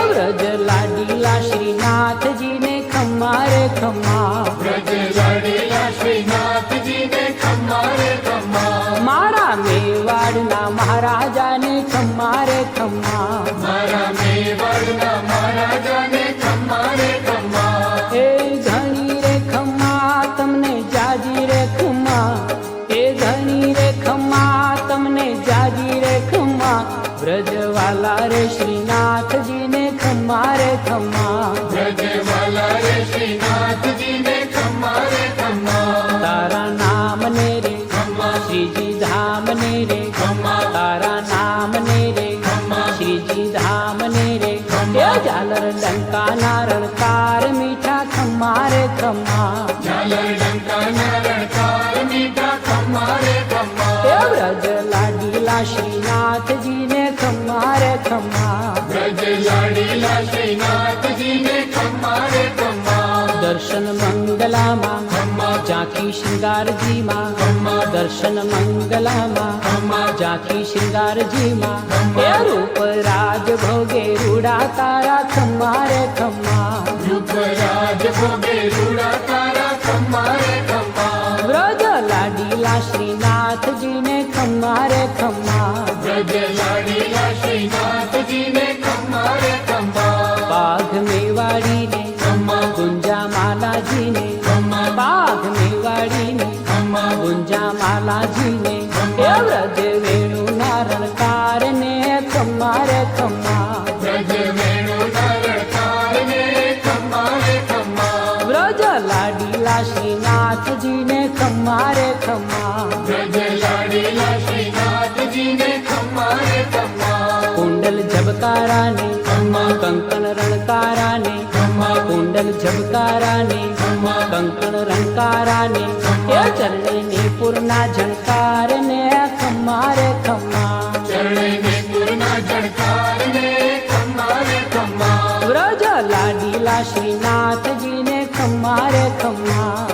વ્રજ લાડીલા શ્રીનાથજી ને ખમ્મા રે ખમ્મા, વ્રજ લાડીલા શ્રીનાથજી ને ખમ્મા રે ખમ્મા, મારા મેવાડના મહારાજાને ખમ્મા રે ખમ્મા, મારા મેવાડના મહારાજાને ખમ્મા રે ખમ્મા, એ ઘણી રે ખમ્મા તમને જાજી રે ખમ્મા, એ ઘણી રે ખમ્મા તમને જાજી રે ખમ્મા, વ્રજવાલા રે શ્રીનાથજી ને ખમ્મા રે ખમ્મા, વ્રજવાલા રે શ્રીનાથજી ને ખમ્મા રે ખમ્મા, તારા નામ ને રે ખમ્મા શ્રીજી ધામ ને રે, ખમ્મા તારા નામ ને રે ખમ્મા શ્રીજી ધામ ને રે, એ ઝાલર ડંકાના રણકાર મીઠા ખમ્મા રે ખમ્મા, ઝાલર ડંકાના રણકાર મીઠા ખમ્મા રે ખમ્મા, એ વ્રજ લાડીલા શ્રીનાથજી ને ખમ્મા રે ખમ્મા, વ્રજ લાડીલા શ્રીનાથજી ને ખમ્મા રે ખમ્મા, દર્શન મંગલામાં ખમ્મા ઝાંખી શૃંગારજીમાં, ખમ્મા દર્શન મંગલામાં ખમ્મા ઝાંખી શૃંગારજીમાં, એ રૂપ રાજ ભોગે રૂડા તારા ખમ્મા રે ખમ્મા, રૂપરાજ ભોગે રૂડા તારા ખમ્મા રે ખમ્મા, વ્રજ લાડીલા શ્રીનાથજી ને ખમ્મા રે ખમ્મા, વ્રજ લાડીલા શ્રીનાથજી ને ખમ્મા રે ખમ્મા, બાઘ મેવાડી ને ખમ્મા ગુંજા માલાજી ને, ખમ્મા બાઘ મેવાડી ને ખમ્મા ગુંજા માલાજી ને, એ વ્રજ વેણુ નારણકાર ને ખમ્મા રે ખમ્મા, વ્રજ વેણુ નારણકાર ને ખમ્મા રે ખમ્મા, વ્રજ લાડીલા શ્રીનાથજી ને ખમ્મા રે ખમ્મા, વ્રજ લાડીલા શ્રીનાથજી ને ખમ્મા રે ખમ્મા, કુંડલ જબકારા ને ખમ્મા કંકણ રણકારા ને, ખમ્મા કુંડલ જબકારા ને ખમ્મા કંકણ રણકારા ને, એ ચરણે ને પૂરના ઝણકાર ને ખમ્મા રે ખમ્મા, ચરણે ને પૂર્ણા જણકાર ને ખમ્મા રે ખમ્મા, વ્રજ લાડીલા શ્રીનાથજી ને ખમ્મા રે ખમ્મા,